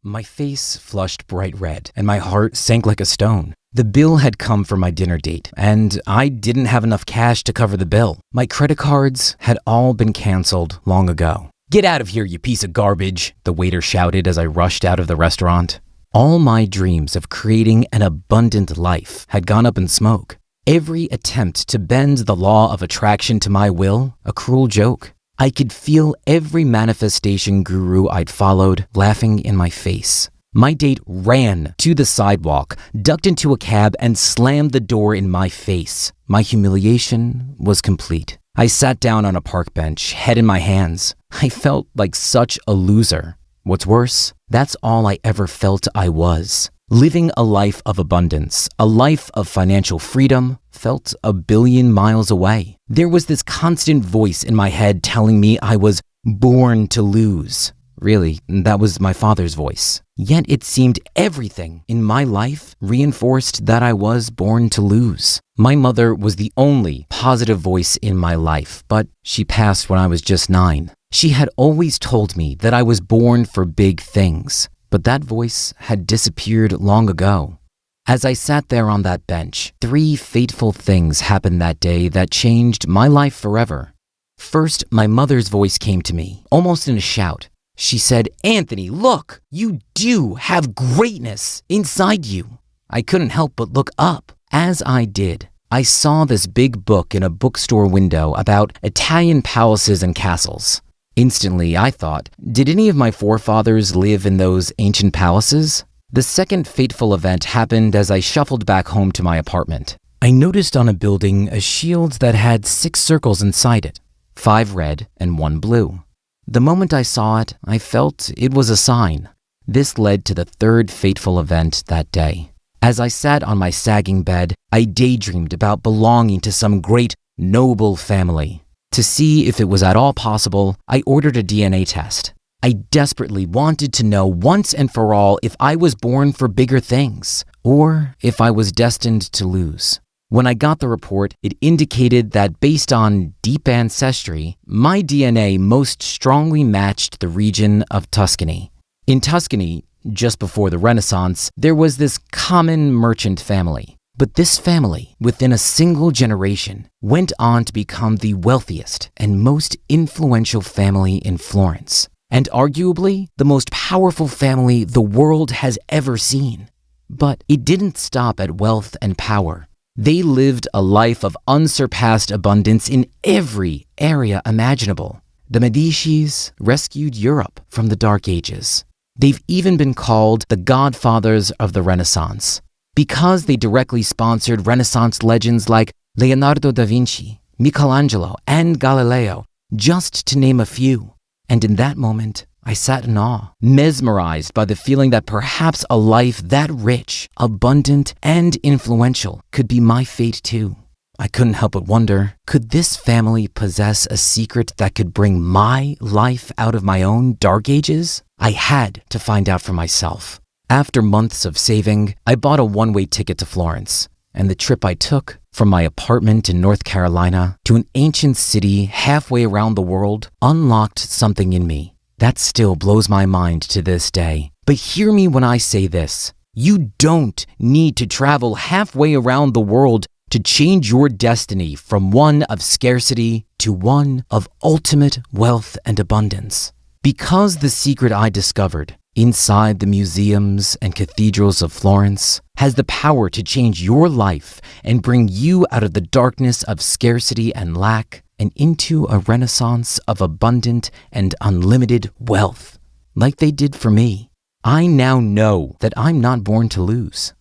My face flushed bright red, and my heart sank like a stone. The bill had come for my dinner date, and I didn't have enough cash to cover the bill. My credit cards had all been canceled long ago. "Get out of here, you piece of garbage," the waiter shouted as I rushed out of the restaurant. All my dreams of creating an abundant life had gone up in smoke. Every attempt to bend the law of attraction to my will, a cruel joke. I could feel every manifestation guru I'd followed laughing in my face. My date ran to the sidewalk, ducked into a cab, and slammed the door in my face. My humiliation was complete. I sat down on a park bench, head in my hands. I felt like such a loser. What's worse, that's all I ever felt I was. Living a life of abundance, a life of financial freedom, felt a billion miles away. There was this constant voice in my head telling me I was born to lose. Really, that was my father's voice. Yet it seemed everything in my life reinforced that I was born to lose. My mother was the only positive voice in my life, but she passed when I was just 9. She had always told me that I was born for big things, but that voice had disappeared long ago. As I sat there on that bench, 3 fateful things happened that day that changed my life forever. First, my mother's voice came to me, almost in a shout. She said, "Anthony, look, you do have greatness inside you." I couldn't help but look up. As I did, I saw this big book in a bookstore window about Italian palaces and castles. Instantly, I thought, did any of my forefathers live in those ancient palaces? The second fateful event happened as I shuffled back home to my apartment. I noticed on a building a shield that had 6 circles inside it, 5 red and 1 blue. The moment I saw it, I felt it was a sign. This led to the third fateful event that day. As I sat on my sagging bed, I daydreamed about belonging to some great, noble family. To see if it was at all possible, I ordered a DNA test. I desperately wanted to know once and for all if I was born for bigger things, or if I was destined to lose. When I got the report, it indicated that based on deep ancestry, my DNA most strongly matched the region of Tuscany. In Tuscany, just before the Renaissance, there was this common merchant family. But this family, within a single generation, went on to become the wealthiest and most influential family in Florence, and arguably the most powerful family the world has ever seen. But it didn't stop at wealth and power. They lived a life of unsurpassed abundance in every area imaginable. The Medicis rescued Europe from the Dark Ages. They've even been called the godfathers of the Renaissance, because they directly sponsored Renaissance legends like Leonardo da Vinci, Michelangelo, and Galileo, just to name a few. And in that moment, I sat in awe, mesmerized by the feeling that perhaps a life that rich, abundant, and influential could be my fate too. I couldn't help but wonder, could this family possess a secret that could bring my life out of my own dark ages? I had to find out for myself. After months of saving, I bought a one-way ticket to Florence, and the trip I took from my apartment in North Carolina to an ancient city halfway around the world unlocked something in me that still blows my mind to this day. But hear me when I say this. You don't need to travel halfway around the world to change your destiny from one of scarcity to one of ultimate wealth and abundance. Because the secret I discovered inside the museums and cathedrals of Florence has the power to change your life and bring you out of the darkness of scarcity and lack and into a renaissance of abundant and unlimited wealth, like they did for me. I now know that I'm not born to lose.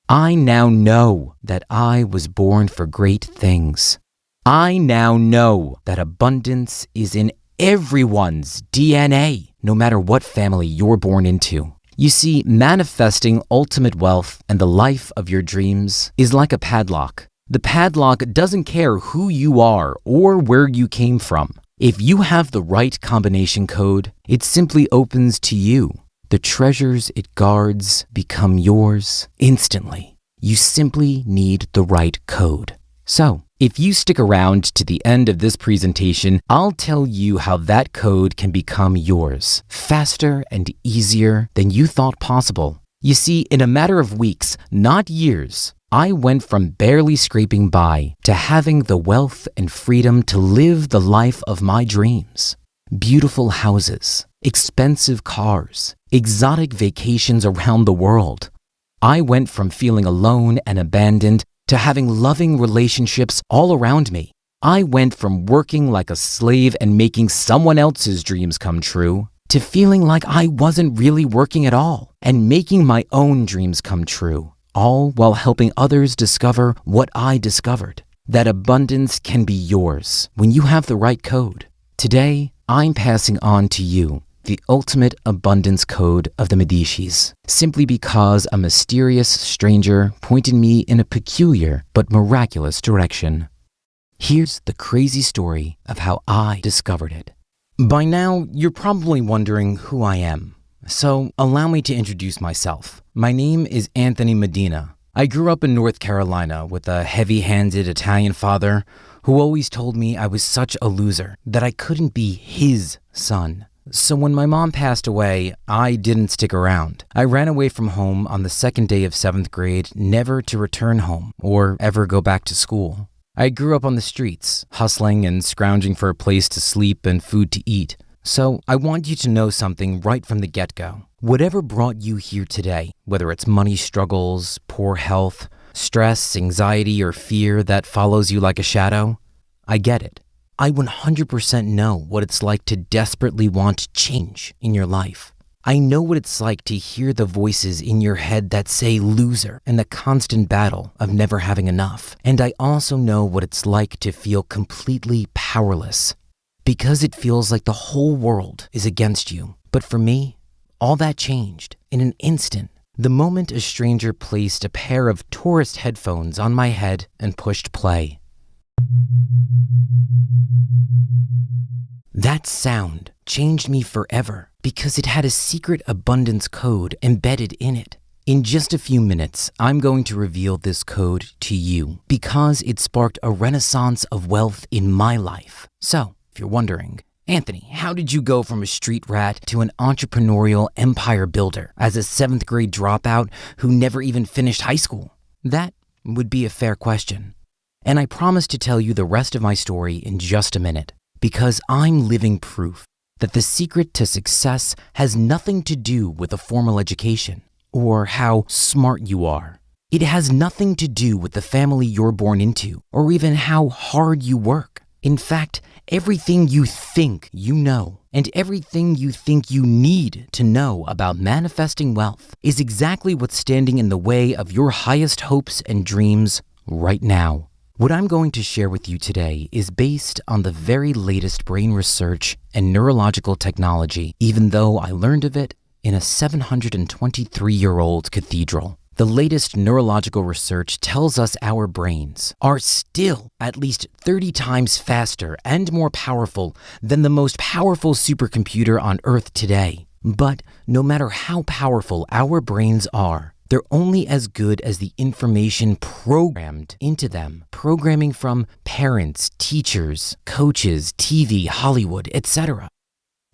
I now know that I was born for great things. I now know that abundance is in everyone's DNA, no matter what family you're born into. You see, manifesting ultimate wealth and the life of your dreams is like a padlock. The padlock doesn't care who you are or where you came from. If you have the right combination code, it simply opens to you. The treasures it guards become yours instantly. You simply need the right code. So, If you stick around to the end of this presentation, I'll tell you how that code can become yours faster and easier than you thought possible. You see, in a matter of weeks, not years, I went from barely scraping by to having the wealth and freedom to live the life of my dreams. Beautiful houses, expensive cars, exotic vacations around the world. I went from feeling alone and abandoned to having loving relationships all around me. I went from working like a slave and making someone else's dreams come true to feeling like I wasn't really working at all and making my own dreams come true, all while helping others discover what I discovered, that abundance can be yours when you have the right code. Today, I'm passing on to you the ultimate abundance code of the Medicis, simply because a mysterious stranger pointed me in a peculiar but miraculous direction. Here's the crazy story of how I discovered it. By now, you're probably wondering who I am, so allow me to introduce myself. My name is Anthony Medina. I grew up in North Carolina with a heavy-handed Italian father who always told me I was such a loser, that I couldn't be his son. So when my mom passed away, I didn't stick around. I ran away from home on the second day of 7th grade, never to return home or ever go back to school. I grew up on the streets, hustling and scrounging for a place to sleep and food to eat. So I want you to know something right from the get-go. Whatever brought you here today, whether it's money struggles, poor health, stress, anxiety, or fear that follows you like a shadow, I get it. I 100% know what it's like to desperately want change in your life. I know what it's like to hear the voices in your head that say loser and the constant battle of never having enough. And I also know what it's like to feel completely powerless because it feels like the whole world is against you. But for me, all that changed in an instant. The moment a stranger placed a pair of tourist headphones on my head and pushed play. That sound changed me forever because it had a secret abundance code embedded in it. In just a few minutes, I'm going to reveal this code to you because it sparked a renaissance of wealth in my life. So, if you're wondering, Anthony, how did you go from a street rat to an entrepreneurial empire builder as a 7th grade dropout who never even finished high school? That would be a fair question. And I promise to tell you the rest of my story in just a minute, because I'm living proof that the secret to success has nothing to do with a formal education or how smart you are. It has nothing to do with the family you're born into or even how hard you work. In fact, everything you think you know and everything you think you need to know about manifesting wealth is exactly what's standing in the way of your highest hopes and dreams right now. What I'm going to share with you today is based on the very latest brain research and neurological technology, even though I learned of it in a 723-year-old cathedral. The latest neurological research tells us our brains are still at least 30 times faster and more powerful than the most powerful supercomputer on Earth today. But no matter how powerful our brains are, they're only as good as the information programmed into them. Programming from parents, teachers, coaches, TV, Hollywood, etc.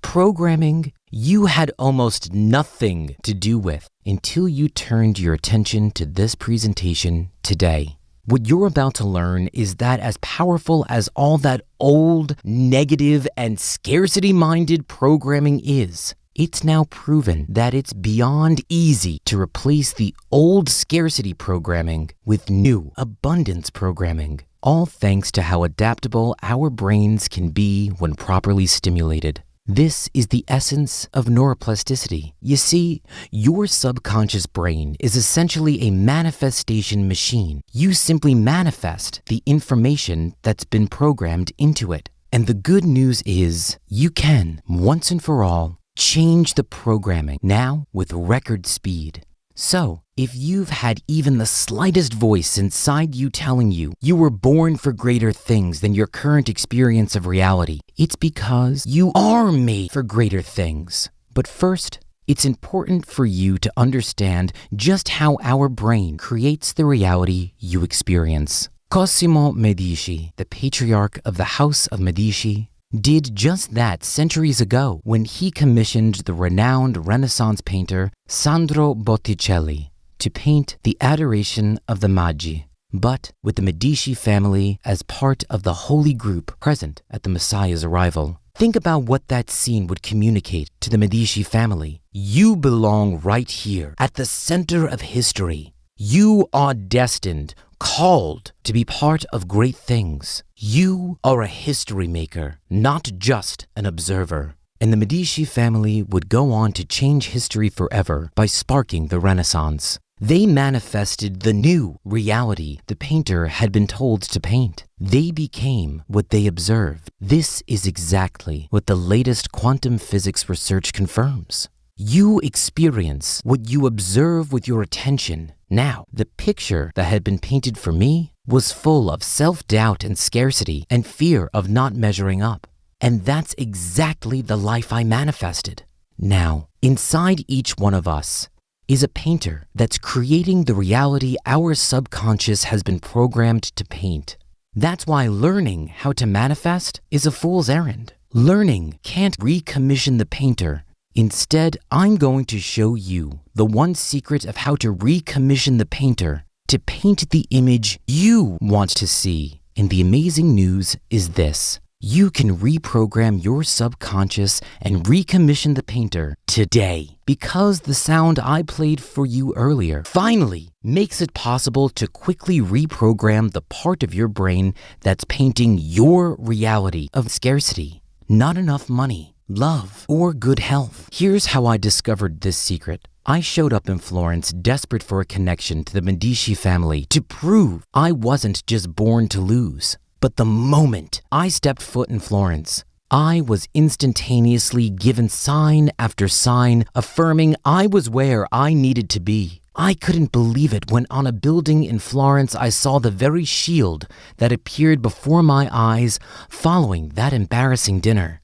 Programming you had almost nothing to do with until you turned your attention to this presentation today. What you're about to learn is that as powerful as all that old, negative, and scarcity-minded programming is, it's now proven that it's beyond easy to replace the old scarcity programming with new abundance programming, all thanks to how adaptable our brains can be when properly stimulated. This is the essence of neuroplasticity. You see, your subconscious brain is essentially a manifestation machine. You simply manifest the information that's been programmed into it. And the good news is you can, once and for all, change the programming now with record speed. So, if you've had even the slightest voice inside you telling you you were born for greater things than your current experience of reality, it's because you are made for greater things. But first, it's important for you to understand just how our brain creates the reality you experience. Cosimo Medici, the patriarch of the House of Medici, did just that centuries ago when he commissioned the renowned Renaissance painter Sandro Botticelli to paint the Adoration of the Magi, but with the Medici family as part of the holy group present at the Messiah's arrival. Think about what that scene would communicate to the Medici family. You belong right here at the center of history. You are destined, called to be part of great things. You are a history maker, not just an observer. And the Medici family would go on to change history forever by sparking the Renaissance. They manifested the new reality the painter had been told to paint. They became what they observed. This is exactly what the latest quantum physics research confirms. You experience what you observe with your attention. Now, the picture that had been painted for me was full of self-doubt and scarcity and fear of not measuring up. And that's exactly the life I manifested. Now, inside each one of us is a painter that's creating the reality our subconscious has been programmed to paint. That's why learning how to manifest is a fool's errand. Learning can't recommission the painter. Instead, I'm going to show you the one secret of how to recommission the painter to paint the image you want to see. And the amazing news is this: you can reprogram your subconscious and recommission the painter today, because the sound I played for you earlier finally makes it possible to quickly reprogram the part of your brain that's painting your reality of scarcity, not enough money, love, or good health. Here's how I discovered this secret. I showed up in Florence desperate for a connection to the Medici family to prove I wasn't just born to lose. But the moment I stepped foot in Florence, I was instantaneously given sign after sign affirming I was where I needed to be. I couldn't believe it when on a building in Florence I saw the very shield that appeared before my eyes following that embarrassing dinner.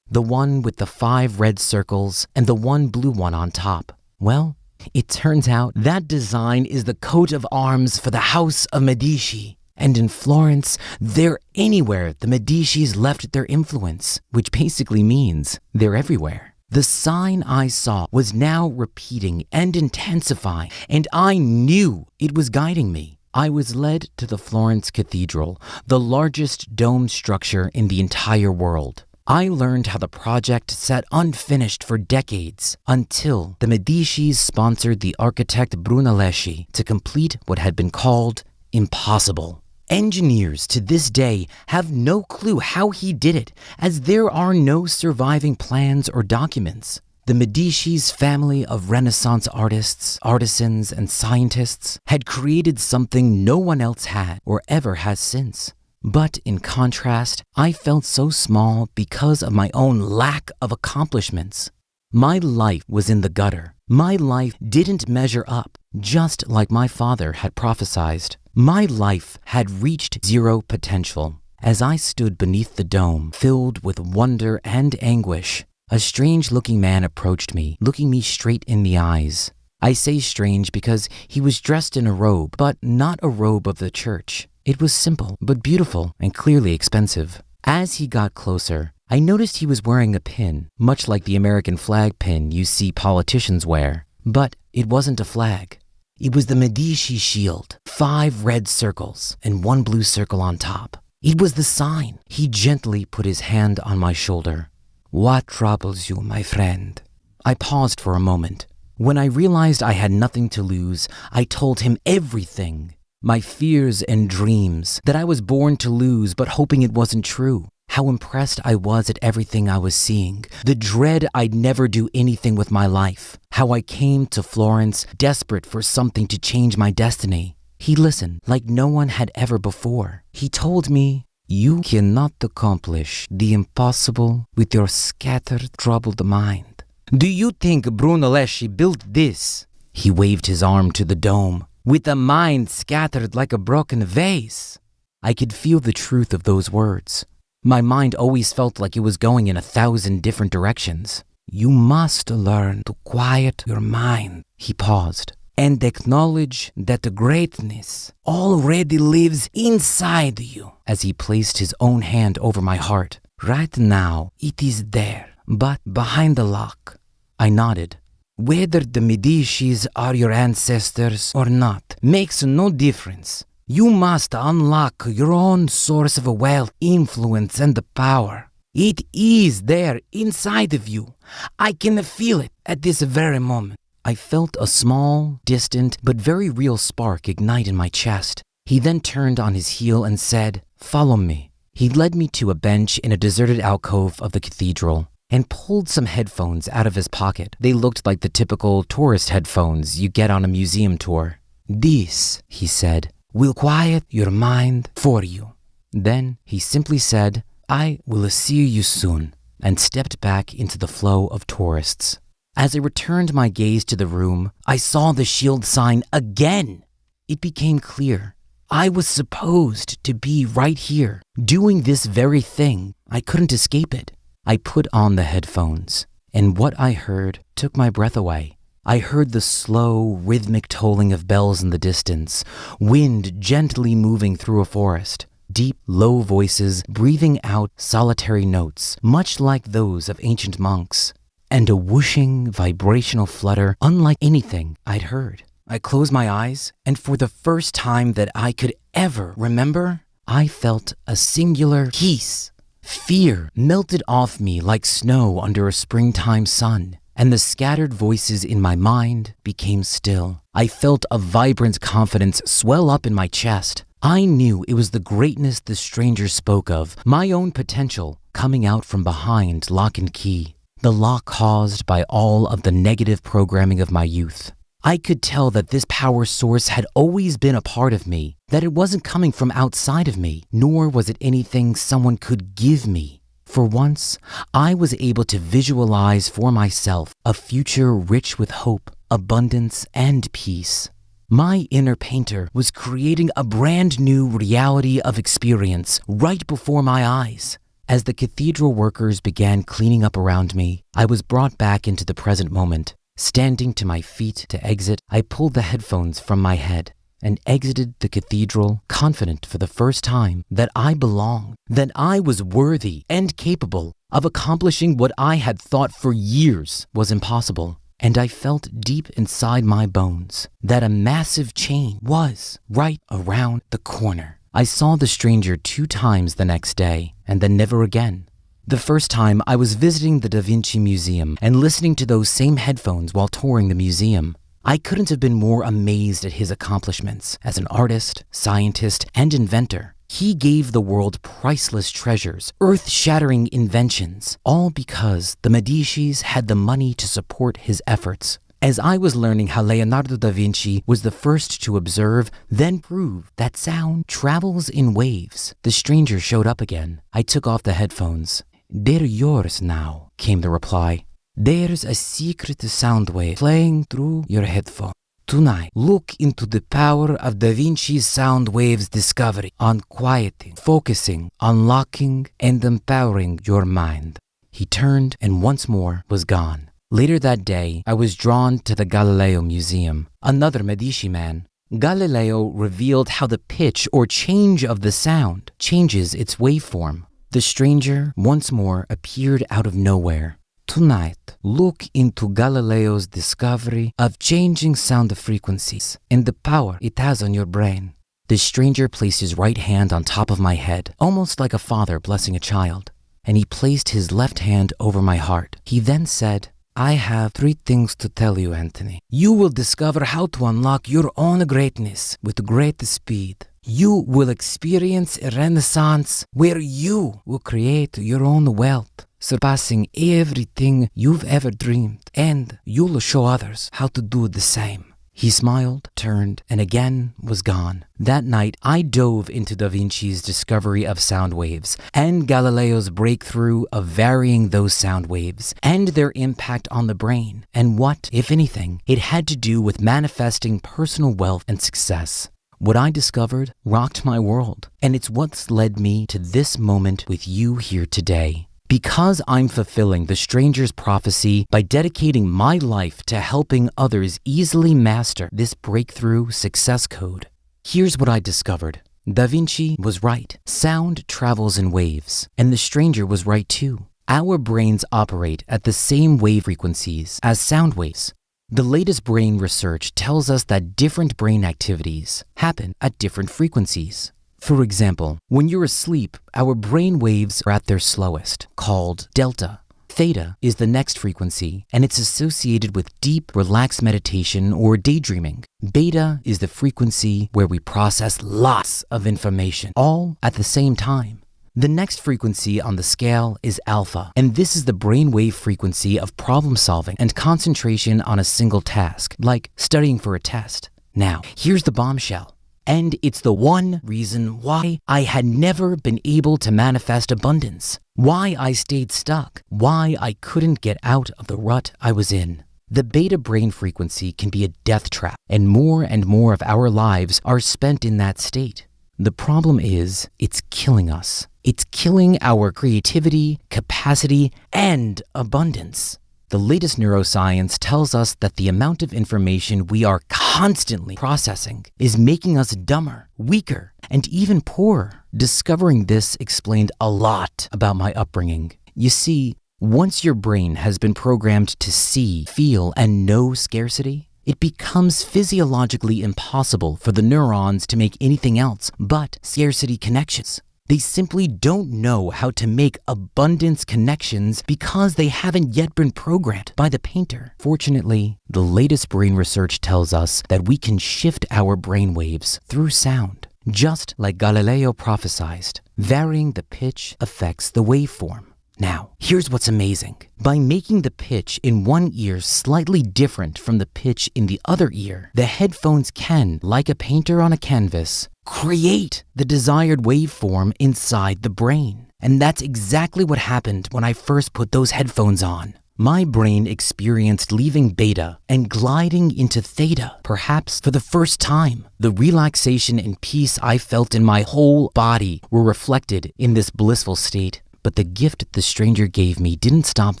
The one with the 5 red circles and the 1 blue one on top. Well, it turns out that design is the coat of arms for the House of Medici. And in Florence, they're anywhere the Medicis left their influence, which basically means they're everywhere. The sign I saw was now repeating and intensifying, and I knew it was guiding me. I was led to the Florence Cathedral, the largest dome structure in the entire world. I learned how the project sat unfinished for decades until the Medicis sponsored the architect Brunelleschi to complete what had been called impossible. Engineers to this day have no clue how he did it, as there are no surviving plans or documents. The Medici's family of Renaissance artists, artisans, and scientists had created something no one else had or ever has since. But in contrast, I felt so small because of my own lack of accomplishments. My life was in the gutter. My life didn't measure up, just like my father had prophesied. My life had reached zero potential. As I stood beneath the dome, filled with wonder and anguish, a strange-looking man approached me, looking me straight in the eyes. I say strange because he was dressed in a robe, but not a robe of the church. It was simple, but beautiful and clearly expensive. As he got closer, I noticed he was wearing a pin, much like the American flag pin you see politicians wear. But it wasn't a flag. It was the Medici shield, 5 red circles and 1 blue circle on top. It was the sign. He gently put his hand on my shoulder. "What troubles you, my friend?" I paused for a moment. When I realized I had nothing to lose, I told him everything. My fears and dreams, that I was born to lose but hoping it wasn't true. How impressed I was at everything I was seeing. The dread I'd never do anything with my life. How I came to Florence desperate for something to change my destiny. He listened like no one had ever before. He told me, "You cannot accomplish the impossible with your scattered, troubled mind. Do you think Brunelleschi built this?" He waved his arm to the dome. "With a mind scattered like a broken vase." I could feel the truth of those words. My mind always felt like it was going in 1,000 different directions. "You must learn to quiet your mind." He paused. and acknowledge that the greatness already lives inside you. As he placed his own hand over my heart. Right now, it is there, but behind the lock. I nodded. Whether the Medicis are your ancestors or not makes no difference. You must unlock your own source of wealth, influence, and power. It is there inside of you. I can feel it at this very moment. I felt a small, distant, but very real spark ignite in my chest. He then turned on his heel and said, "Follow me." He led me to a bench in a deserted alcove of the cathedral and pulled some headphones out of his pocket. They looked like the typical tourist headphones you get on a museum tour. "This," he said, "will quiet your mind for you." Then he simply said, "I will see you soon," and stepped back into the flow of tourists. As I returned my gaze to the room, I saw the shield sign again. It became clear. I was supposed to be right here, doing this very thing. I couldn't escape it. I put on the headphones, and what I heard took my breath away. I heard the slow, rhythmic tolling of bells in the distance, wind gently moving through a forest, deep, low voices breathing out solitary notes, much like those of ancient monks, and a whooshing, vibrational flutter unlike anything I'd heard. I closed my eyes, and for the first time that I could ever remember, I felt a singular peace. Fear melted off me like snow under a springtime sun, and the scattered voices in my mind became still. I felt a vibrant confidence swell up in my chest. I knew it was the greatness the stranger spoke of, my own potential coming out from behind lock and key, the lock caused by all of the negative programming of my youth. I could tell that this power source had always been a part of me, that it wasn't coming from outside of me, nor was it anything someone could give me. For once, I was able to visualize for myself a future rich with hope, abundance, and peace. My inner painter was creating a brand new reality of experience right before my eyes. As the cathedral workers began cleaning up around me, I was brought back into the present moment. Standing to my feet to exit, I pulled the headphones from my head and exited the cathedral, confident for the first time that I belonged, that I was worthy and capable of accomplishing what I had thought for years was impossible. And I felt deep inside my bones that a massive change was right around the corner. I saw the stranger 2 times the next day, and then never again. The first time I was visiting the Da Vinci Museum and listening to those same headphones while touring the museum. I couldn't have been more amazed at his accomplishments as an artist, scientist, and inventor. He gave the world priceless treasures, earth-shattering inventions, all because the Medicis had the money to support his efforts. As I was learning how Leonardo da Vinci was the first to observe, then prove that sound travels in waves, the stranger showed up again. I took off the headphones. "They're yours now," came the reply. "There's a secret sound wave playing through your headphone. Tonight, look into the power of Da Vinci's sound waves discovery on quieting, focusing, unlocking, and empowering your mind." He turned and once more was gone. Later that day, I was drawn to the Galileo Museum, another Medici man. Galileo revealed how the pitch or change of the sound changes its waveform. The stranger once more appeared out of nowhere. "Tonight, look into Galileo's discovery of changing sound frequencies and the power it has on your brain." The stranger placed his right hand on top of my head, almost like a father blessing a child, and he placed his left hand over my heart. He then said, "I have 3 things to tell you, Anthony. You will discover how to unlock your own greatness with great speed. You will experience a renaissance where you will create your own wealth, surpassing everything you've ever dreamed, and you'll show others how to do the same." He smiled, turned, and again was gone. That night, I dove into Da Vinci's discovery of sound waves and Galileo's breakthrough of varying those sound waves and their impact on the brain, and what, if anything, it had to do with manifesting personal wealth and success. What I discovered rocked my world, and it's what's led me to this moment with you here today. Because I'm fulfilling the stranger's prophecy by dedicating my life to helping others easily master this breakthrough success code. Here's what I discovered. Da Vinci was right. Sound travels in waves, and the stranger was right too. Our brains operate at the same wave frequencies as sound waves. The latest brain research tells us that different brain activities happen at different frequencies. For example, when you're asleep, our brain waves are at their slowest, called delta. Theta is the next frequency, and it's associated with deep, relaxed meditation or daydreaming. Beta is the frequency where we process lots of information, all at the same time. The next frequency on the scale is alpha, and this is the brainwave frequency of problem solving and concentration on a single task, like studying for a test. Now, here's the bombshell. And it's the one reason why I had never been able to manifest abundance, why I stayed stuck, why I couldn't get out of the rut I was in. The beta brain frequency can be a death trap, and more of our lives are spent in that state. The problem is, it's killing us. It's killing our creativity, capacity, and abundance. The latest neuroscience tells us that the amount of information we are constantly processing is making us dumber, weaker, and even poorer. Discovering this explained a lot about my upbringing. You see, once your brain has been programmed to see, feel, and know scarcity, it becomes physiologically impossible for the neurons to make anything else but scarcity connections. They simply don't know how to make abundance connections because they haven't yet been programmed by the painter. Fortunately, the latest brain research tells us that we can shift our brain waves through sound, just like Galileo prophesied. Varying the pitch affects the waveform. Now, here's what's amazing. By making the pitch in one ear slightly different from the pitch in the other ear, the headphones can, like a painter on a canvas, create the desired waveform inside the brain. And that's exactly what happened when I first put those headphones on. My brain experienced leaving beta and gliding into theta, perhaps for the first time. The relaxation and peace I felt in my whole body were reflected in this blissful state. But the gift the stranger gave me didn't stop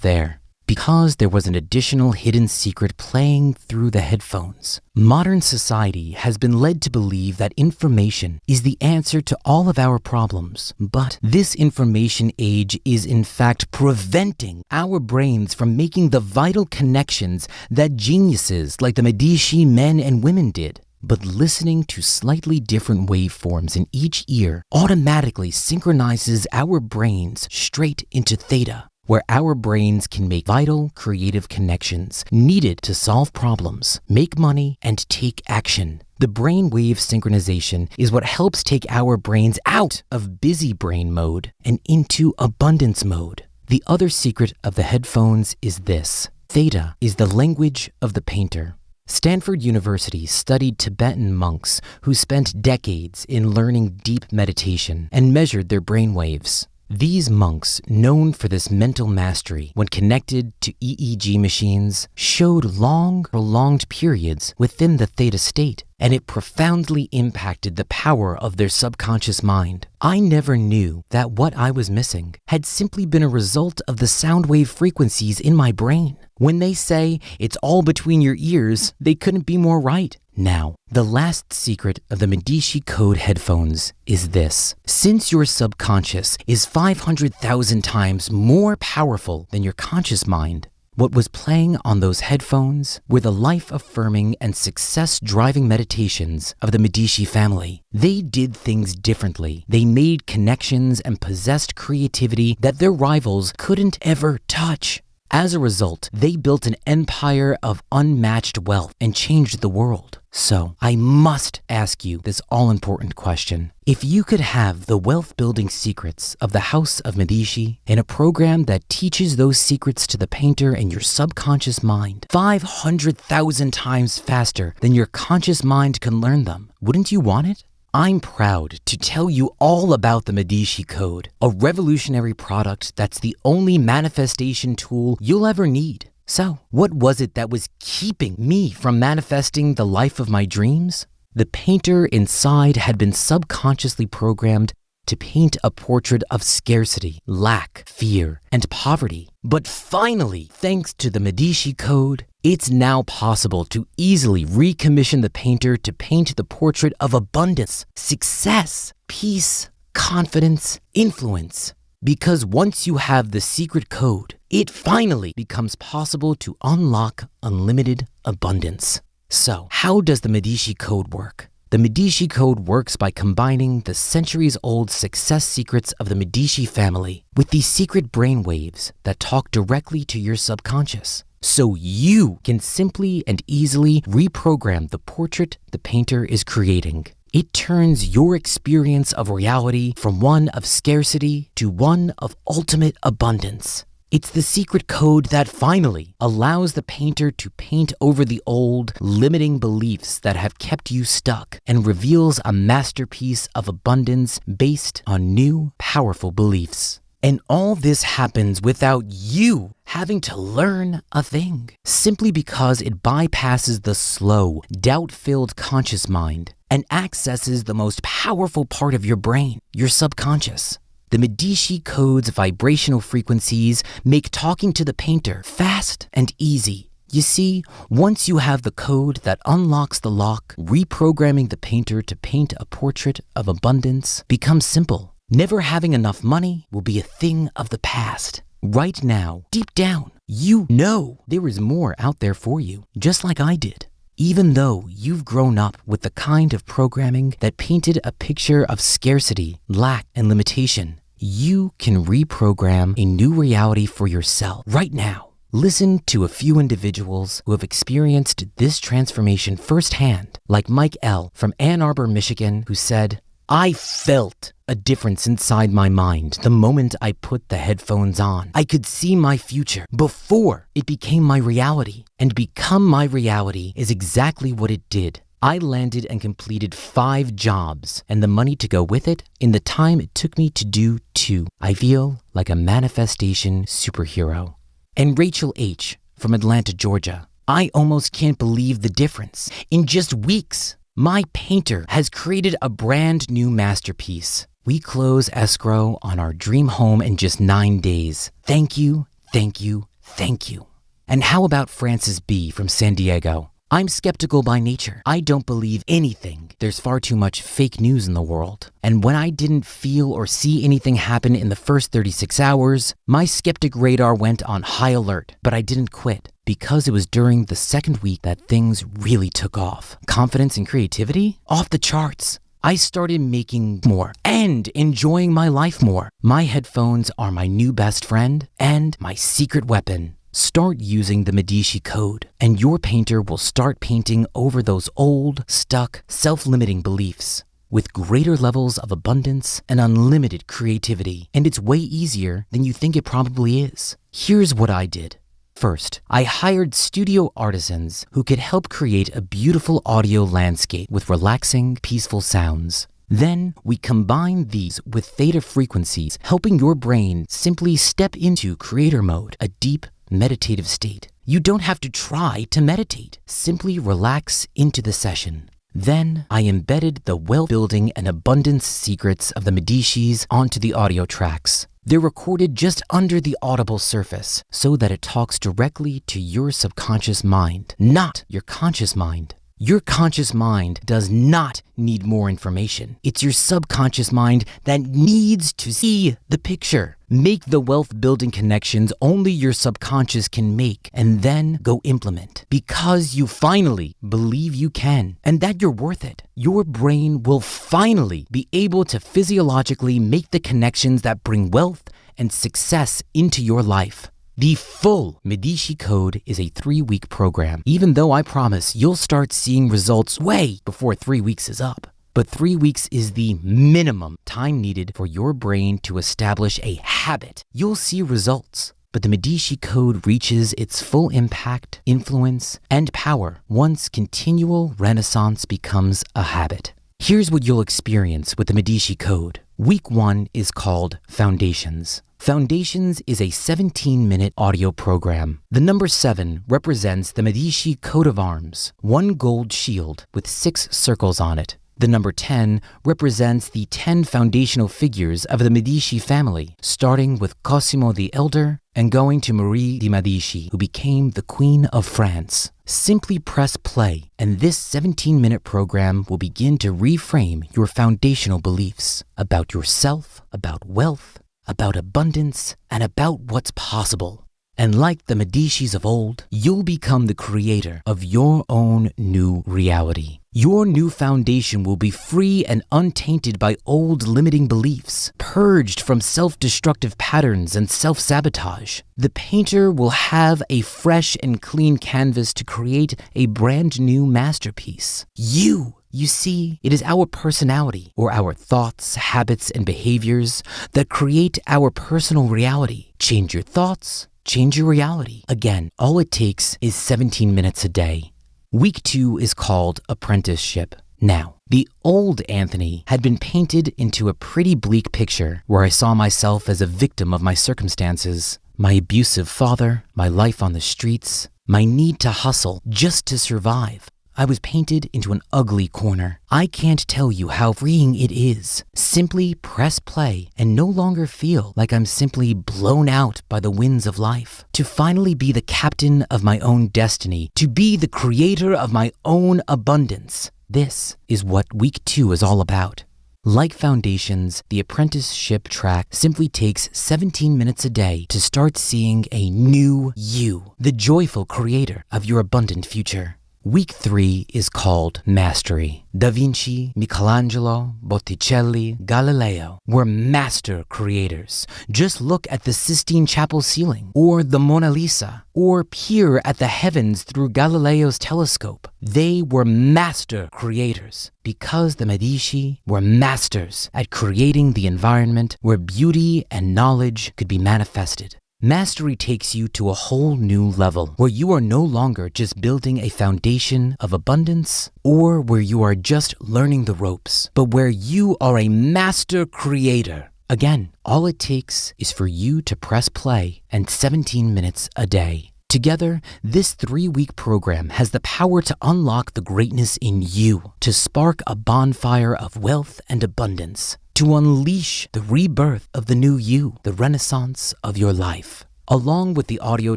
there, because there was an additional hidden secret playing through the headphones. Modern society has been led to believe that information is the answer to all of our problems. But this information age is in fact preventing our brains from making the vital connections that geniuses like the Medici men and women did. But listening to slightly different waveforms in each ear automatically synchronizes our brains straight into theta, where our brains can make vital, creative connections needed to solve problems, make money, and take action. The brainwave synchronization is what helps take our brains out of busy brain mode and into abundance mode. The other secret of the headphones is this. Theta is the language of the painter. Stanford University studied Tibetan monks who spent decades in learning deep meditation and measured their brainwaves. These monks, known for this mental mastery when connected to EEG machines, showed long, prolonged periods within the theta state, and it profoundly impacted the power of their subconscious mind. I never knew that what I was missing had simply been a result of the sound wave frequencies in my brain. When they say it's all between your ears, they couldn't be more right. Now, the last secret of the Medici Code headphones is this. Since your subconscious is 500,000 times more powerful than your conscious mind, what was playing on those headphones were the life-affirming and success-driving meditations of the Medici family. They did things differently. They made connections and possessed creativity that their rivals couldn't ever touch. As a result, they built an empire of unmatched wealth and changed the world. So, I must ask you this all-important question. If you could have the wealth-building secrets of the House of Medici in a program that teaches those secrets to the painter and your subconscious mind 500,000 times faster than your conscious mind can learn them, wouldn't you want it? I'm proud to tell you all about the Medici Code, a revolutionary product that's the only manifestation tool you'll ever need. So, what was it that was keeping me from manifesting the life of my dreams? The painter inside had been subconsciously programmed to paint a portrait of scarcity, lack, fear, and poverty. But finally, thanks to the Medici Code, it's now possible to easily recommission the painter to paint the portrait of abundance, success, peace, confidence, influence. Because once you have the secret code, it finally becomes possible to unlock unlimited abundance. So, how does the Medici Code work? The Medici Code works by combining the centuries-old success secrets of the Medici family with these secret brainwaves that talk directly to your subconscious. So you can simply and easily reprogram the portrait the painter is creating. It turns your experience of reality from one of scarcity to one of ultimate abundance. It's the secret code that finally allows the painter to paint over the old, limiting beliefs that have kept you stuck and reveals a masterpiece of abundance based on new, powerful beliefs. And all this happens without you having to learn a thing, simply because it bypasses the slow, doubt-filled conscious mind and accesses the most powerful part of your brain, your subconscious. The Medici Code's vibrational frequencies make talking to the painter fast and easy. You see, once you have the code that unlocks the lock, reprogramming the painter to paint a portrait of abundance becomes simple. Never having enough money will be a thing of the past. Right now, deep down, you know there is more out there for you, just like I did. Even though you've grown up with the kind of programming that painted a picture of scarcity, lack, and limitation, you can reprogram a new reality for yourself right now. Listen to a few individuals who have experienced this transformation firsthand, like Mike L. from Ann Arbor, Michigan, who said, "I felt a difference inside my mind the moment I put the headphones on. I could see my future before it became my reality. And become my reality is exactly what it did. I landed and completed 5 jobs and the money to go with it in the time it took me to do 2. I feel like a manifestation superhero." And Rachel H. from Atlanta, Georgia, "I almost can't believe the difference. In just weeks, my painter has created a brand new masterpiece. We close escrow on our dream home in just 9 days. Thank you, thank you, thank you." And how about Francis B. from San Diego? "I'm skeptical by nature. I don't believe anything. There's far too much fake news in the world. And when I didn't feel or see anything happen in the first 36 hours, my skeptic radar went on high alert. But I didn't quit, because it was during the second week that things really took off. Confidence and creativity? Off the charts. I started making more and enjoying my life more. My headphones are my new best friend and my secret weapon. Start using the Medici Code, and your painter will start painting over those old, stuck, self-limiting beliefs with greater levels of abundance and unlimited creativity. And it's way easier than you think it probably is. Here's what I did. First, I hired studio artisans who could help create a beautiful audio landscape with relaxing, peaceful sounds. Then we combine these with theta frequencies, helping your brain simply step into creator mode, a deep, meditative state. You don't have to try to meditate. Simply relax into the session. Then I embedded the wealth-building and abundance secrets of the Medicis onto the audio tracks. They're recorded just under the audible surface so that it talks directly to your subconscious mind, not your conscious mind. Your conscious mind does not need more information. It's your subconscious mind that needs to see the picture. Make the wealth-building connections only your subconscious can make, and then go implement. Because you finally believe you can, and that you're worth it. Your brain will finally be able to physiologically make the connections that bring wealth and success into your life. The full Medici Code is a 3-week program, even though I promise you'll start seeing results way before 3 weeks is up. But 3 weeks is the minimum time needed for your brain to establish a habit. You'll see results, but the Medici Code reaches its full impact, influence, and power once continual renaissance becomes a habit. Here's what you'll experience with the Medici Code. Week 1 is called Foundations. Foundations is a 17-minute audio program. The number 7 represents the Medici coat of arms, 1 gold shield with 6 circles on it. The number 10 represents the 10 foundational figures of the Medici family, starting with Cosimo the Elder and going to Marie de Medici, who became the Queen of France. Simply press play, and this 17-minute program will begin to reframe your foundational beliefs about yourself, about wealth, about abundance, and about what's possible. And like the Medicis of old, you'll become the creator of your own new reality. Your new foundation will be free and untainted by old limiting beliefs, purged from self-destructive patterns and self-sabotage. The painter will have a fresh and clean canvas to create a brand new masterpiece. You see, it is our personality, or our thoughts, habits, and behaviors that create our personal reality. Change your thoughts, change your reality. Again, all it takes is 17 minutes a day. Week 2 is called Apprenticeship. Now, the old Anthony had been painted into a pretty bleak picture where I saw myself as a victim of my circumstances, my abusive father, my life on the streets, my need to hustle just to survive. I was painted into an ugly corner. I can't tell you how freeing it is. Simply press play and no longer feel like I'm simply blown out by the winds of life. To finally be the captain of my own destiny, to be the creator of my own abundance. This is what week 2 is all about. Like foundations, the apprenticeship track simply takes 17 minutes a day to start seeing a new you, the joyful creator of your abundant future. Week 3 is called Mastery. Da Vinci, Michelangelo, Botticelli, Galileo were master creators. Just look at the Sistine Chapel ceiling, or the Mona Lisa, or peer at the heavens through Galileo's telescope. They were master creators because the Medici were masters at creating the environment where beauty and knowledge could be manifested. Mastery takes you to a whole new level where you are no longer just building a foundation of abundance or where you are just learning the ropes, but where you are a master creator. Again, all it takes is for you to press play and 17 minutes a day. Together, this 3-week program has the power to unlock the greatness in you, to spark a bonfire of wealth and abundance, to unleash the rebirth of the new you, the renaissance of your life. Along with the audio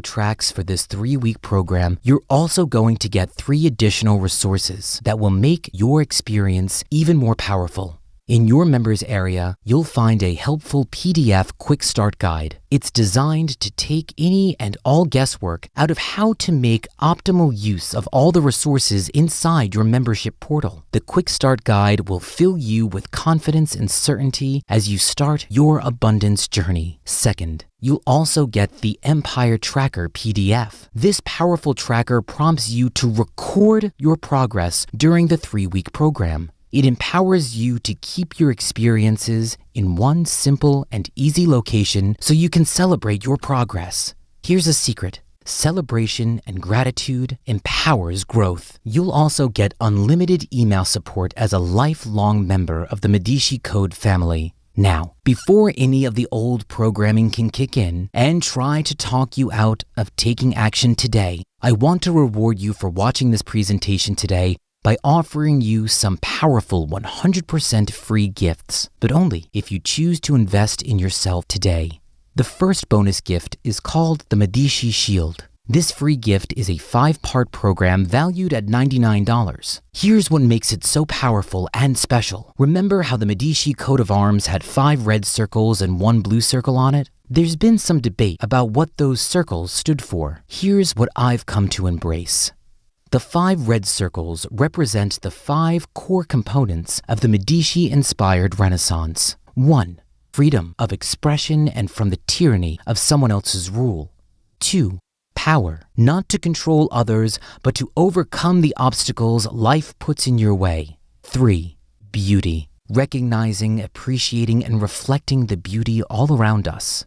tracks for this 3-week program, you're also going to get 3 additional resources that will make your experience even more powerful. In your members area, you'll find a helpful PDF quick start guide. It's designed to take any and all guesswork out of how to make optimal use of all the resources inside your membership portal. The quick start guide will fill you with confidence and certainty as you start your abundance journey. Second, you'll also get the Empire Tracker PDF. This powerful tracker prompts you to record your progress during the 3-week program. It empowers you to keep your experiences in one simple and easy location so you can celebrate your progress. Here's a secret. Celebration and gratitude empowers growth. You'll also get unlimited email support as a lifelong member of the Medici Code family. Now, before any of the old programming can kick in and try to talk you out of taking action today, I want to reward you for watching this presentation today by offering you some powerful 100% free gifts, but only if you choose to invest in yourself today. The first bonus gift is called the Medici Shield. This free gift is a 5-part program valued at $99. Here's what makes it so powerful and special. Remember how the Medici coat of arms had 5 red circles and 1 blue circle on it? There's been some debate about what those circles stood for. Here's what I've come to embrace. The 5 red circles represent the 5 core components of the Medici-inspired Renaissance. 1. Freedom of expression and from the tyranny of someone else's rule. 2. Power, not to control others, but to overcome the obstacles life puts in your way. 3. Beauty, recognizing, appreciating, and reflecting the beauty all around us.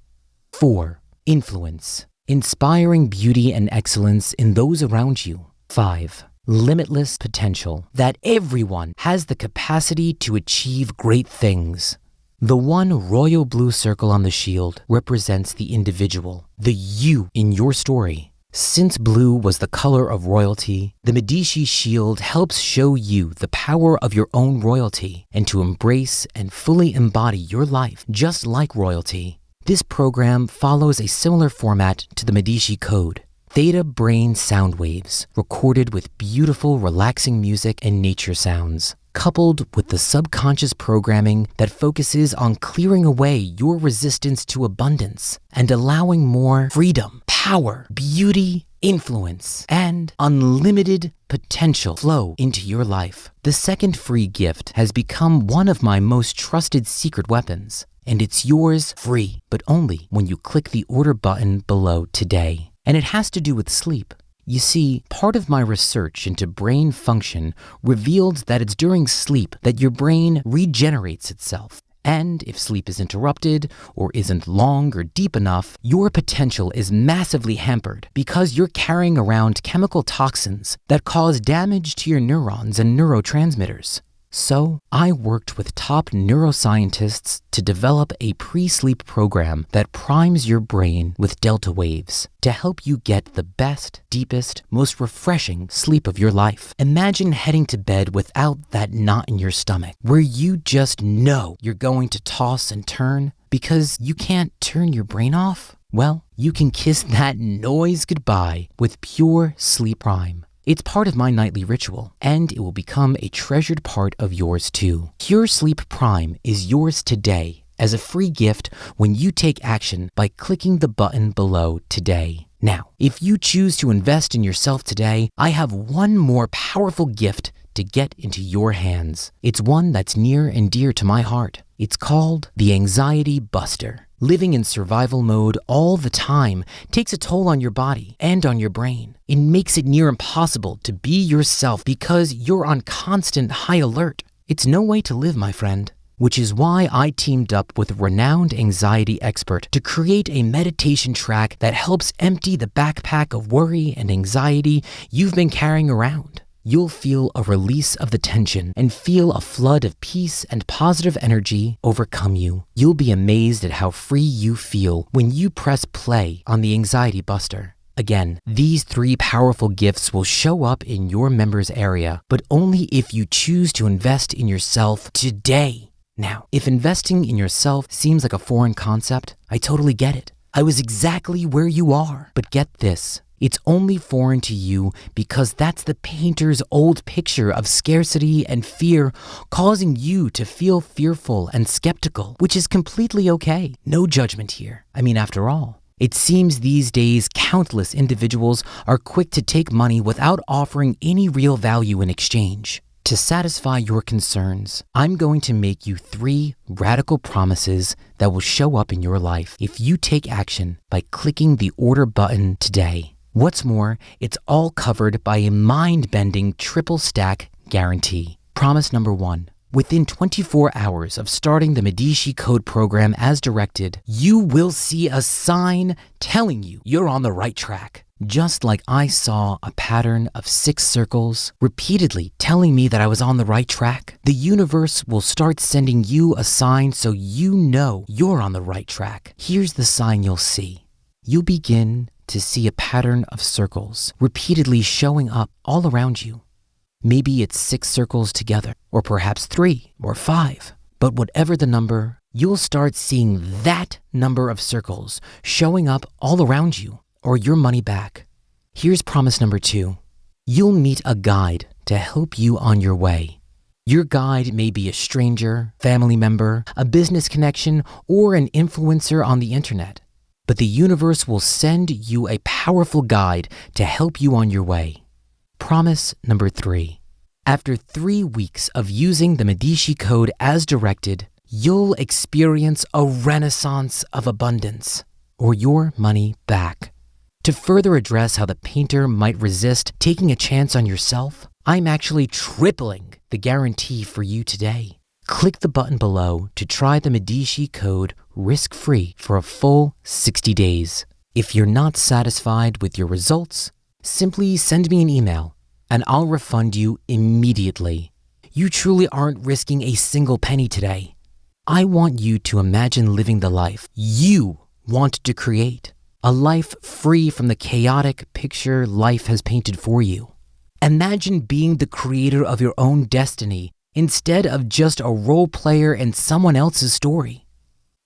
4. Influence, inspiring beauty and excellence in those around you. 5. Limitless potential, that everyone has the capacity to achieve great things. The 1 royal blue circle on the shield represents the individual, the you in your story. Since blue was the color of royalty, the Medici shield helps show you the power of your own royalty and to embrace and fully embody your life just like royalty. This program follows a similar format to the Medici Code. Theta brain sound waves, recorded with beautiful, relaxing music and nature sounds, coupled with the subconscious programming that focuses on clearing away your resistance to abundance and allowing more freedom, power, beauty, influence, and unlimited potential flow into your life. The second free gift has become one of my most trusted secret weapons, and it's yours free, but only when you click the order button below today. And it has to do with sleep. You see, part of my research into brain function revealed that it's during sleep that your brain regenerates itself. And if sleep is interrupted or isn't long or deep enough, your potential is massively hampered because you're carrying around chemical toxins that cause damage to your neurons and neurotransmitters. So I worked with top neuroscientists to develop a pre-sleep program that primes your brain with delta waves to help you get the best, deepest, most refreshing sleep of your life. Imagine heading to bed without that knot in your stomach, where you just know you're going to toss and turn because you can't turn your brain off. Well, you can kiss that noise goodbye with Pure Sleep Prime. It's part of my nightly ritual, and it will become a treasured part of yours too. Pure Sleep Prime is yours today as a free gift when you take action by clicking the button below today. Now, if you choose to invest in yourself today, I have one more powerful gift to get into your hands. It's one that's near and dear to my heart. It's called the Anxiety Buster. Living in survival mode all the time takes a toll on your body and on your brain. It makes it near impossible to be yourself because you're on constant high alert. It's no way to live, my friend. Which is why I teamed up with a renowned anxiety expert to create a meditation track that helps empty the backpack of worry and anxiety you've been carrying around. You'll feel a release of the tension and feel a flood of peace and positive energy overcome you. You'll be amazed at how free you feel when you press play on the Anxiety Buster. Again, these 3 powerful gifts will show up in your members area, but only if you choose to invest in yourself today. Now, if investing in yourself seems like a foreign concept, I totally get it. I was exactly where you are. But get this. It's only foreign to you because that's the painter's old picture of scarcity and fear causing you to feel fearful and skeptical, which is completely okay. No judgment here. I mean, after all, it seems these days countless individuals are quick to take money without offering any real value in exchange. To satisfy your concerns, I'm going to make you 3 radical promises that will show up in your life if you take action by clicking the order button today. What's more, it's all covered by a mind-bending triple stack guarantee. Promise number 1. Within 24 hours of starting the Medici Code program as directed, you will see a sign telling you you're on the right track. Just like I saw a pattern of 6 circles repeatedly telling me that I was on the right track, the universe will start sending you a sign so you know you're on the right track. Here's the sign you'll see. You'll begin to see a pattern of circles repeatedly showing up all around you. Maybe it's 6 circles together, or perhaps 3 or 5. But whatever the number, you'll start seeing that number of circles showing up all around you, or your money back. Here's promise number 2. You'll meet a guide to help you on your way. Your guide may be a stranger, family member, a business connection, or an influencer on the internet. But the universe will send you a powerful guide to help you on your way. Promise number 3. After 3 weeks of using the Medici Code as directed, you'll experience a renaissance of abundance, or your money back. To further address how the painter might resist taking a chance on yourself, I'm actually tripling the guarantee for you today. Click the button below to try the Medici Code risk-free for a full 60 days. If you're not satisfied with your results, simply send me an email and I'll refund you immediately. You truly aren't risking a single penny today. I want you to imagine living the life you want to create. a life free from the chaotic picture life has painted for you. Imagine being the creator of your own destiny instead of just a role player in someone else's story.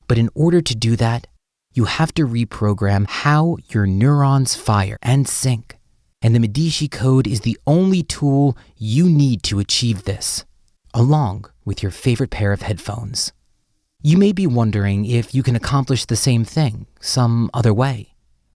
But in order to do that, you have to reprogram how your neurons fire and sync. And the Medici Code is the only tool you need to achieve this, along with your favorite pair of headphones. You may be wondering if you can accomplish the same thing some other way.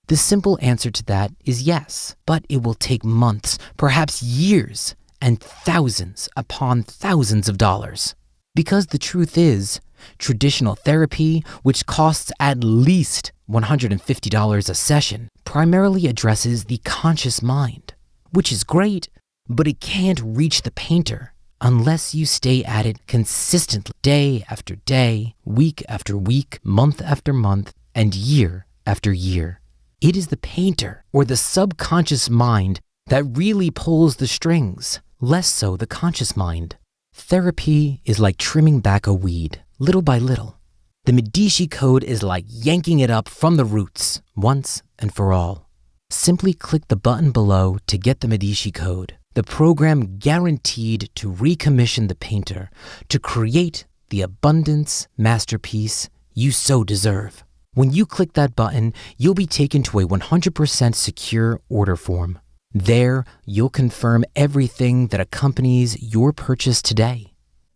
The simple answer to that is yes, but it will take months, perhaps years, and thousands upon thousands of dollars. Because the truth is, traditional therapy, which costs at least $150 a session, primarily addresses the conscious mind, which is great, but it can't reach the painter unless you stay at it consistently, day after day, week after week, month after month, and year after year. It is the painter or the subconscious mind that really pulls the strings, less so the conscious mind. Therapy is like trimming back a weed, little by little. The Medici Code is like yanking it up from the roots, once and for all. Simply click the button below to get the Medici Code, the program guaranteed to recommission the painter to create the abundance masterpiece you so deserve. When you click that button, you'll be taken to a 100% secure order form. There, you'll confirm everything that accompanies your purchase today.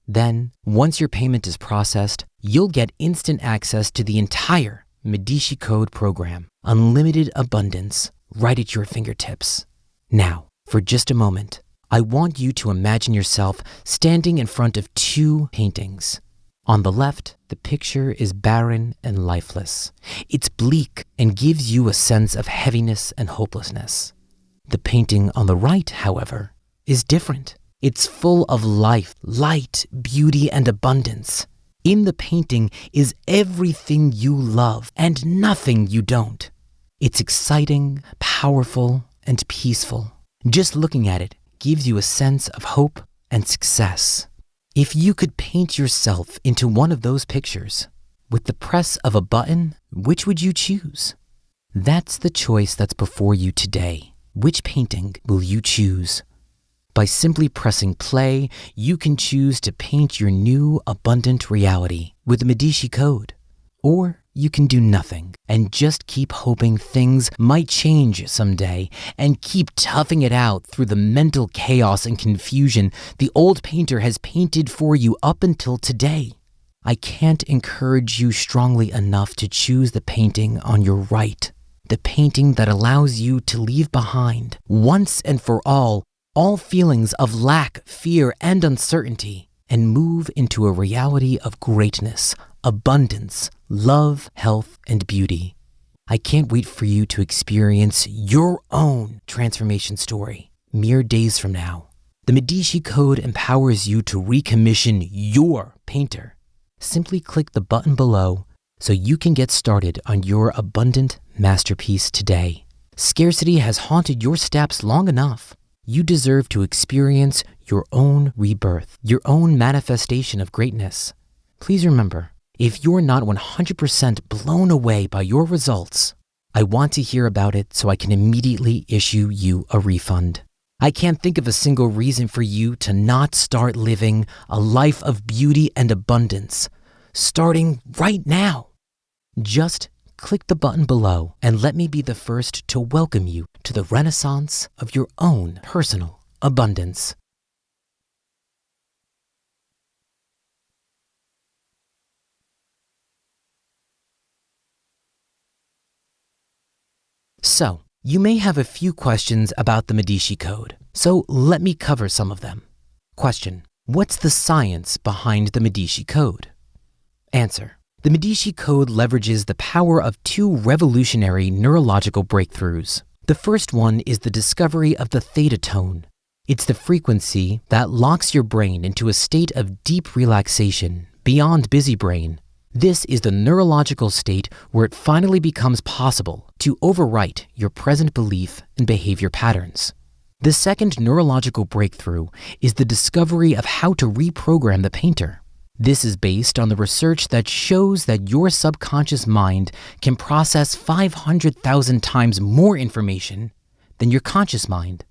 Then, once your payment is processed, you'll get instant access to the entire Medici Code program, unlimited abundance, right at your fingertips. Now, for just a moment, I want you to imagine yourself standing in front of two paintings. On the left, the picture is barren and lifeless. It's bleak and gives you a sense of heaviness and hopelessness. The painting on the right, however, is different. It's full of life, light, beauty, and abundance. In the painting is everything you love and nothing you don't. It's exciting, powerful, and peaceful. Just looking at it gives you a sense of hope and success. If you could paint yourself into one of those pictures, with the press of a button, which would you choose? That's the choice that's before you today. Which painting will you choose? By simply pressing play, you can choose to paint your new abundant reality with the Medici Code. Or you can do nothing and just keep hoping things might change someday and keep toughing it out through the mental chaos and confusion the old painter has painted for you up until today. I can't encourage you strongly enough to choose the painting on your right, the painting that allows you to leave behind, once and for all feelings of lack, fear, and uncertainty, and move into a reality of greatness, abundance, love, health, and beauty. I can't wait for you to experience your own transformation story mere days from now. The Medici Code empowers you to recommission your painter. Simply click the button below so you can get started on your abundant masterpiece today. Scarcity has haunted your steps long enough. You deserve to experience your own rebirth, your own manifestation of greatness. Please remember, if you're not 100% blown away by your results, I want to hear about it so I can immediately issue you a refund. I can't think of a single reason for you to not start living a life of beauty and abundance, starting right now. Just click the button below and let me be the first to welcome you to the renaissance of your own personal abundance. So, you may have a few questions about the Medici Code, so let me cover some of them. Question: what's the science behind the Medici Code? Answer: the Medici Code leverages the power of two revolutionary neurological breakthroughs. The first one is the discovery of the theta tone. It's the frequency that locks your brain into a state of deep relaxation beyond busy brain. This is the neurological state where it finally becomes possible to overwrite your present belief and behavior patterns. The second neurological breakthrough is the discovery of how to reprogram the painter. This is based on the research that shows that your subconscious mind can process 500,000 times more information than your conscious mind.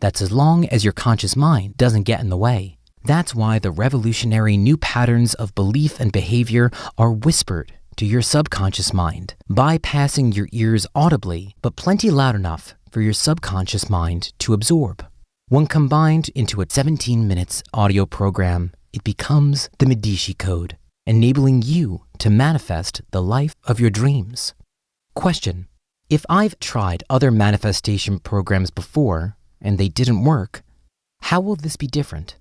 That's as long as your conscious mind doesn't get in the way. That's why the revolutionary new patterns of belief and behavior are whispered to your subconscious mind, bypassing your ears audibly, but plenty loud enough for your subconscious mind to absorb. When combined into a 17 minutes audio program, it becomes the Medici Code, enabling you to manifest the life of your dreams. Question: if I've tried other manifestation programs before and they didn't work, how will this be different?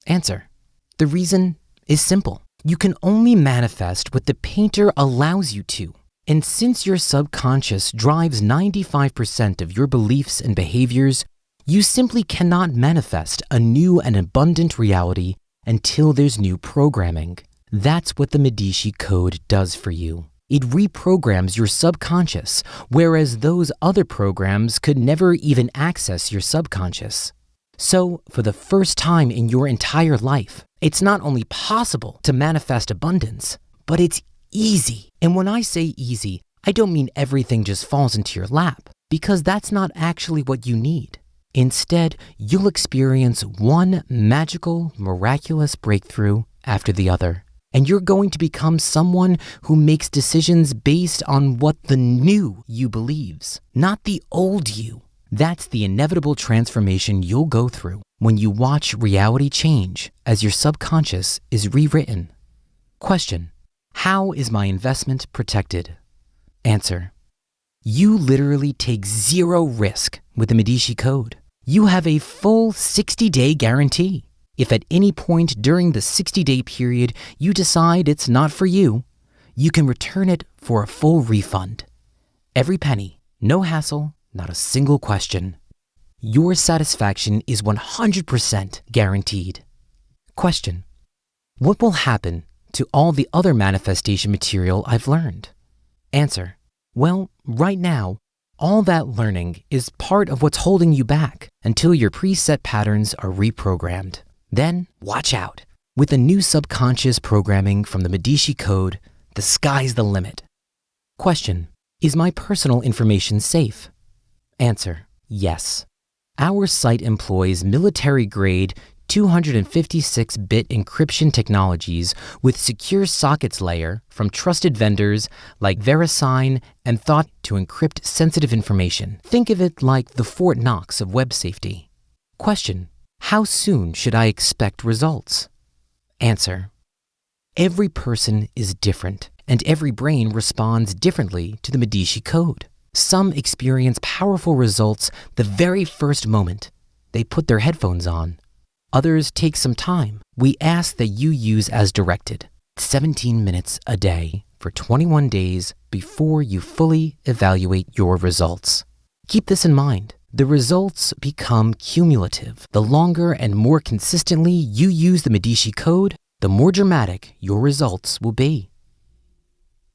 Answer: the reason is simple. You can only manifest what the painter allows you to. And since your subconscious drives 95% of your beliefs and behaviors, you simply cannot manifest a new and abundant reality until there's new programming. That's what the Medici Code does for you. It reprograms your subconscious, whereas those other programs could never even access your subconscious. So, for the first time in your entire life, it's not only possible to manifest abundance, but it's easy. And when I say easy, I don't mean everything just falls into your lap, because that's not actually what you need. Instead, you'll experience one magical, miraculous breakthrough after the other. And you're going to become someone who makes decisions based on what the new you believes, not the old you. That's the inevitable transformation you'll go through when you watch reality change as your subconscious is rewritten. Question: how is my investment protected? Answer: you literally take zero risk with the Medici Code. You have a full 60-day guarantee. If at any point during the 60-day period you decide it's not for you, you can return it for a full refund. Every penny, no hassle, not a single question. Your satisfaction is 100% guaranteed. Question: what will happen to all the other manifestation material I've learned? Answer: well, right now, all that learning is part of what's holding you back until your preset patterns are reprogrammed. Then, watch out. With the new subconscious programming from the Medici Code, the sky's the limit. Question: is my personal information safe? Answer: yes. Our site employs military-grade 256-bit encryption technologies with secure sockets layer from trusted vendors like VeriSign and thought to encrypt sensitive information. Think of it like the Fort Knox of web safety. Question: how soon should I expect results? Answer: every person is different, and every brain responds differently to the Medici Code. Some experience powerful results the very first moment they put their headphones on. Others take some time. We ask that you use as directed, 17 minutes a day for 21 days before you fully evaluate your results. Keep this in mind. The results become cumulative. The longer and more consistently you use the Medici Code, the more dramatic your results will be.